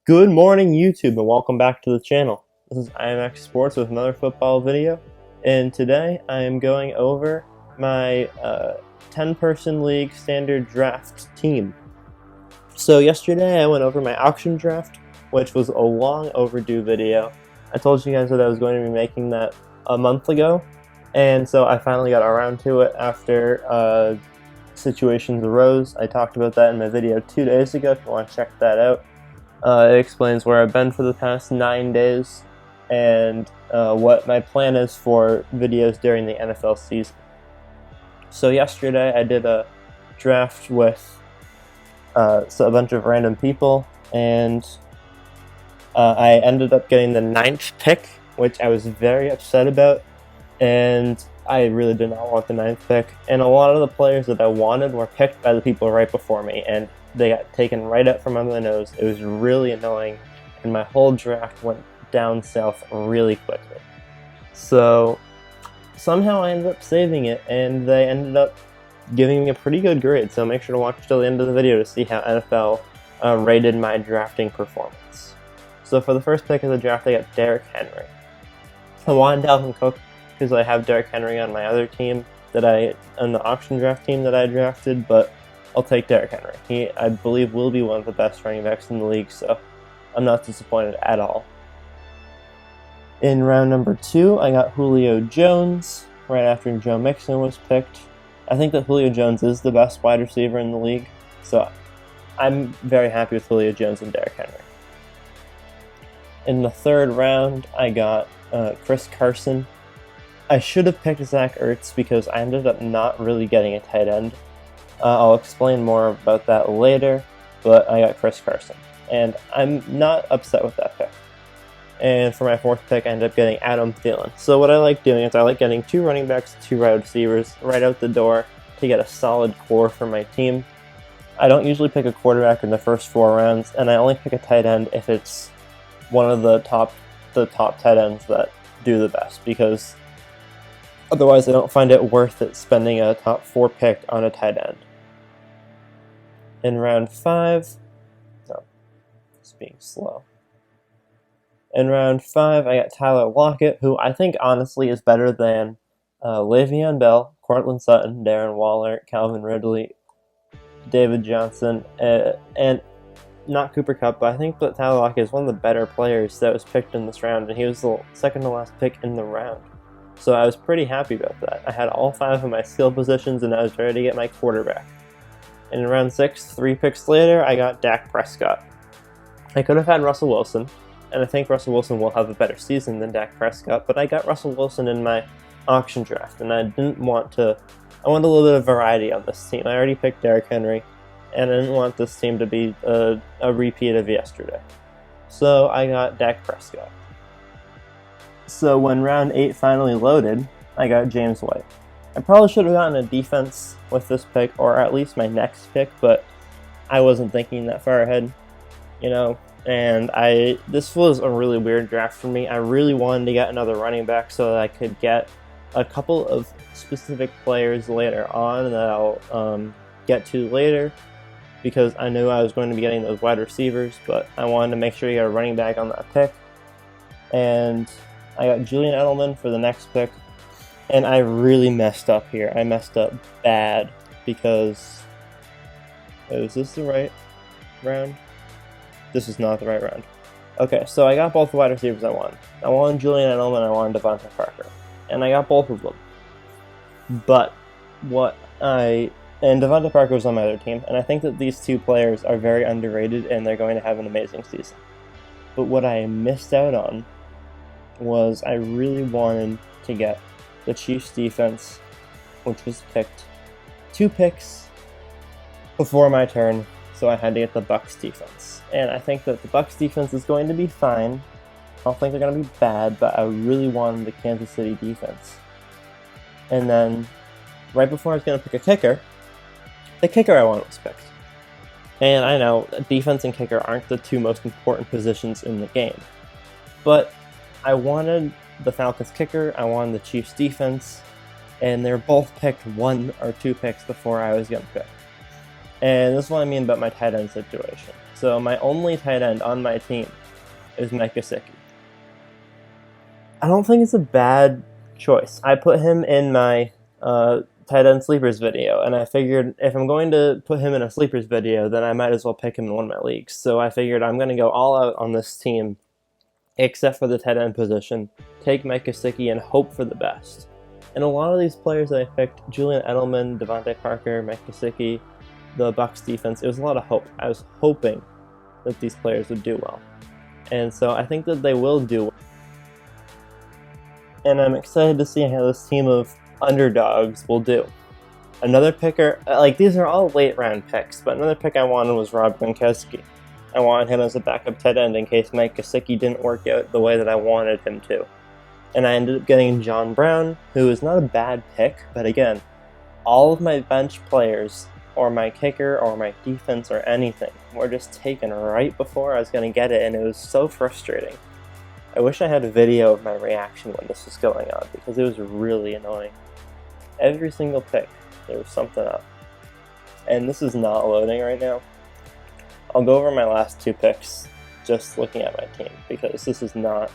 Good morning, YouTube, and welcome back to the channel. This is IMX Sports with another football video, and today I am going over my 10-person league standard draft team. So yesterday I went over my auction draft, which was a long overdue video. I told you guys that I was going to be making that a month ago, and so I finally got around to it after situations arose. I talked about that in my video 2 days ago if you want to check that out. It explains where I've been for the past 9 days and what my plan is for videos during the NFL season. So yesterday I did a draft with a bunch of random people, and I ended up getting the 9th pick, which I was very upset about, and I really did not want the 9th pick. And a lot of the players that I wanted were picked by the people right before me, and they got taken right up from under my nose. It was really annoying, and my whole draft went down south really quickly. So somehow I ended up saving it, and they ended up giving me a pretty good grade. So make sure to watch till the end of the video to see how NFL rated my drafting performance. So for the first pick of the draft, I got Derrick Henry. I wanted Dalvin Cook because I have Derrick Henry on my other team on the auction draft team that I drafted, but I'll take Derrick Henry. He, I believe, will be one of the best running backs in the league, so I'm not disappointed at all. In round number 2, I got Julio Jones, right after Joe Mixon was picked. I think that Julio Jones is the best wide receiver in the league, so I'm very happy with Julio Jones and Derrick Henry. In the 3rd round, I got Chris Carson. I should have picked Zach Ertz because I ended up not really getting a tight end. I'll explain more about that later, but I got Chris Carson, and I'm not upset with that pick. And for my 4th pick, I ended up getting Adam Thielen. So what I like doing is I like getting 2 running backs, 2 wide receivers right out the door to get a solid core for my team. I don't usually pick a quarterback in the first 4 rounds, and I only pick a tight end if it's one of the top tight ends that do the best, because otherwise I don't find it worth it spending a top 4 pick on a tight end. In round 5, it's being slow. In round 5, I got Tyler Lockett, who I think honestly is better than Le'Veon Bell, Courtland Sutton, Darren Waller, Calvin Ridley, David Johnson, and not Cooper Kupp, but I think that Tyler Lockett is one of the better players that was picked in this round, and he was the second to last pick in the round. So I was pretty happy about that. I had all 5 of my skill positions, and I was ready to get my quarterback. In round 6, 3 picks later, I got Dak Prescott. I could have had Russell Wilson, and I think Russell Wilson will have a better season than Dak Prescott, but I got Russell Wilson in my auction draft, and I wanted a little bit of variety on this team. I already picked Derrick Henry, and I didn't want this team to be a repeat of yesterday. So I got Dak Prescott. So when round 8 finally loaded, I got James White. I probably should have gotten a defense with this pick, or at least my next pick, but I wasn't thinking that far ahead, and this was a really weird draft for me. I really wanted to get another running back so that I could get a couple of specific players later on that I'll get to later, because I knew I was going to be getting those wide receivers, but I wanted to make sure you got a running back on that pick. And I got Julian Edelman for the next pick, and I really messed up here. I messed up bad because... is this the right round? This is not the right round. Okay, so I got both the wide receivers I wanted. I wanted Julian Edelman, I wanted Devontae Parker, and I got both of them. But and Devontae Parker was on my other team, and I think that these 2 players are very underrated, and they're going to have an amazing season. But what I missed out on was I really wanted to get the Chiefs defense, which was picked 2 picks before my turn, so I had to get the Bucks defense. And I think that the Bucks defense is going to be fine. I don't think they're going to be bad, but I really wanted the Kansas City defense. And then, right before I was going to pick a kicker, the kicker I wanted was picked. And I know defense and kicker aren't the 2 most important positions in the game, but I wanted the Falcons kicker, I wanted the Chiefs defense, and they were both picked 1 or 2 picks before I was going to pick. And this is what I mean about my tight end situation. So my only tight end on my team is Mike Gesicki. I don't think it's a bad choice. I put him in my tight end sleepers video, and I figured if I'm going to put him in a sleepers video, then I might as well pick him in one of my leagues. So I figured I'm going to go all out on this team, except for the tight end position, take Mike Gesicki and hope for the best. And a lot of these players that I picked, Julian Edelman, Devontae Parker, Mike Gesicki, the Bucs defense, it was a lot of hope. I was hoping that these players would do well. And so I think that they will do well. And I'm excited to see how this team of underdogs will do. Another picker, these are all late round picks, but another pick I wanted was Rob Gronkowski. I wanted him as a backup tight end in case Mike Gesicki didn't work out the way that I wanted him to. And I ended up getting John Brown, who is not a bad pick, but again, all of my bench players, or my kicker, or my defense, or anything, were just taken right before I was going to get it, and it was so frustrating. I wish I had a video of my reaction when this was going on, because it was really annoying. Every single pick, there was something up. And this is not loading right now. I'll go over my last two picks, just looking at my team, because this is not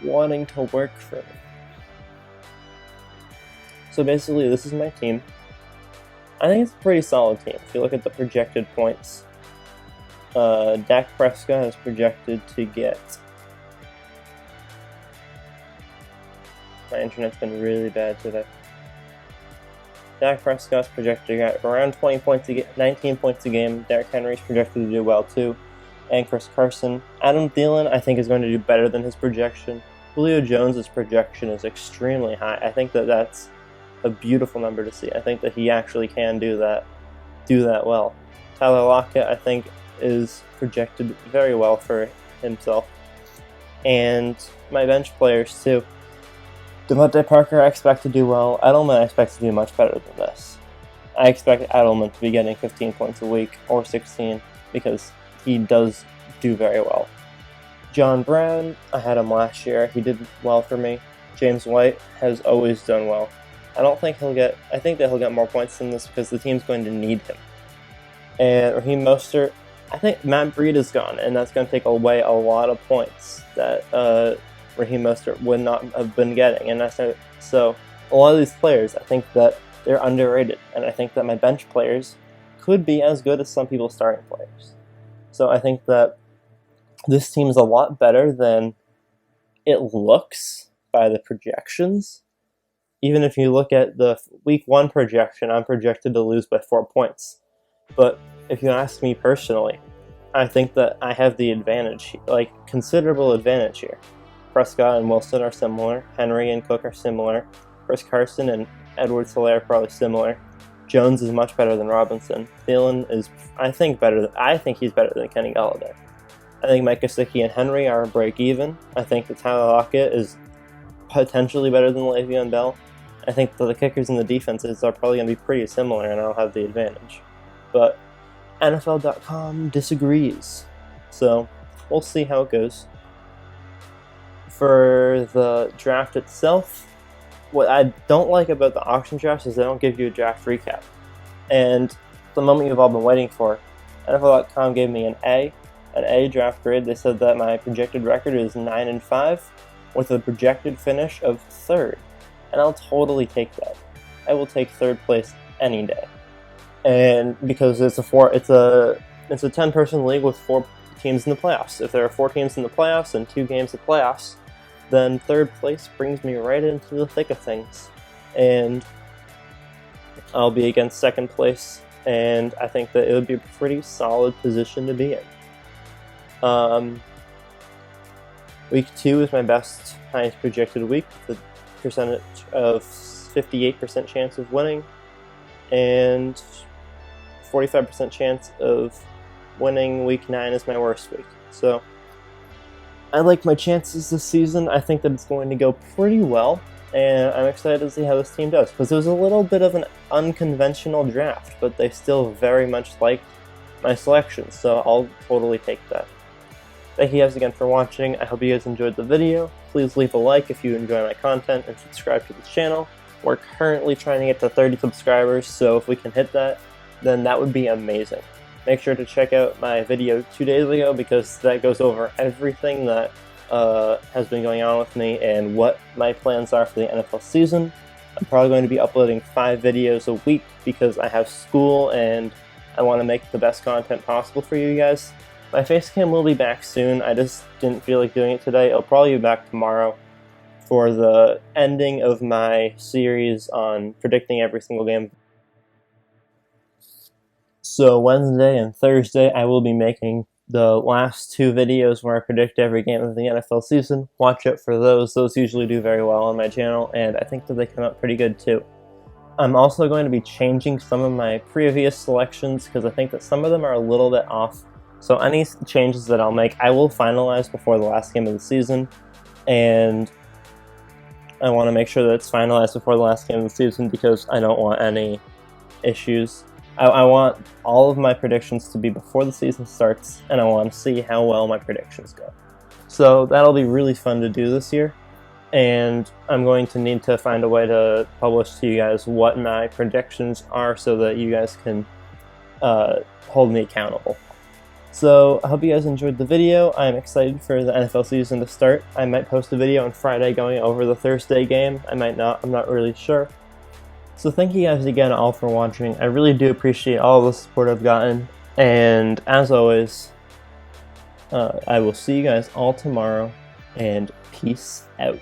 wanting to work for me. So basically, this is my team. I think it's a pretty solid team. If you look at the projected points, Dak Prescott is projected to get... My internet's been really bad today. Dak Prescott's projected to get around 20 points a game, 19 points a game. Derrick Henry's projected to do well too. And Chris Carson. Adam Thielen, I think, is going to do better than his projection. Julio Jones' projection is extremely high. I think that that's a beautiful number to see. I think that he actually can do that well. Tyler Lockett, I think, is projected very well for himself. And my bench players too. Devontae Parker, I expect to do well. Edelman, I expect to do much better than this. I expect Edelman to be getting 15 points a week, or 16, because he does do very well. John Brown, I had him last year. He did well for me. James White has always done well. I think that he'll get more points than this because the team's going to need him. And Raheem Mostert, I think Matt Breida is gone, and that's going to take away a lot of points that Raheem Mostert would not have been getting. And so a lot of these players, I think that they're underrated, and I think that my bench players could be as good as some people's starting players. So I think that this team is a lot better than it looks by the projections. Even if you look at the week 1 projection, I'm projected to lose by 4 points. But if you ask me personally, I think that I have the advantage, considerable advantage here. Prescott and Wilson are similar. Henry and Cook are similar. Chris Carson and Edwards-Helaire are probably similar. Jones is much better than Robinson. Thielen is, I think he's better than Kenny Golladay. I think Mike Gesicki and Henry are break even. I think that Tyler Lockett is potentially better than Le'Veon Bell. I think that the kickers and the defenses are probably going to be pretty similar, and I'll have the advantage. But NFL.com disagrees. So we'll see how it goes. For the draft itself, what I don't like about the auction drafts is they don't give you a draft recap. And the moment you've all been waiting for, NFL.com gave me an A draft grade. They said that my projected record is 9-5 with a projected finish of 3rd. And I'll totally take that. I will take 3rd place any day. And because it's a 10-person league with 4 teams in the playoffs. If there are 4 teams in the playoffs and 2 games of playoffs, then 3rd place brings me right into the thick of things. And I'll be against 2nd place, and I think that it would be a pretty solid position to be in. Week 2 is my best, highest projected week, with a percentage of 58% chance of winning, and 45% chance of winning. Week 9 is my worst week. So I like my chances this season. I think that it's going to go pretty well, and I'm excited to see how this team does, because it was a little bit of an unconventional draft, but they still very much liked my selections, so I'll totally take that. Thank you guys again for watching. I hope you guys enjoyed the video. Please leave a like if you enjoy my content, and subscribe to the channel. We're currently trying to get to 30 subscribers, so if we can hit that, then that would be amazing. make sure to check out my video 2 days ago because that goes over everything that has been going on with me and what my plans are for the NFL season. I'm probably going to be uploading 5 videos a week because I have school and I want to make the best content possible for you guys. My face cam will be back soon. I just didn't feel like doing it today. It'll probably be back tomorrow for the ending of my series on predicting every single game. So Wednesday and Thursday I will be making the last 2 videos where I predict every game of the NFL season. Watch out for those. Those usually do very well on my channel, and I think that they come out pretty good too. I'm also going to be changing some of my previous selections because I think that some of them are a little bit off. So any changes that I'll make, I will finalize before the last game of the season, and I want to make sure that it's finalized before the last game of the season because I don't want any issues. I want all of my predictions to be before the season starts, and I want to see how well my predictions go. So that'll be really fun to do this year, and I'm going to need to find a way to publish to you guys what my predictions are so that you guys can hold me accountable. So I hope you guys enjoyed the video. I'm excited for the NFL season to start. I might post a video on Friday going over the Thursday game. I might not. I'm not really sure. So thank you guys again all for watching. I really do appreciate all the support I've gotten. And as always, I will see you guys all tomorrow. And peace out.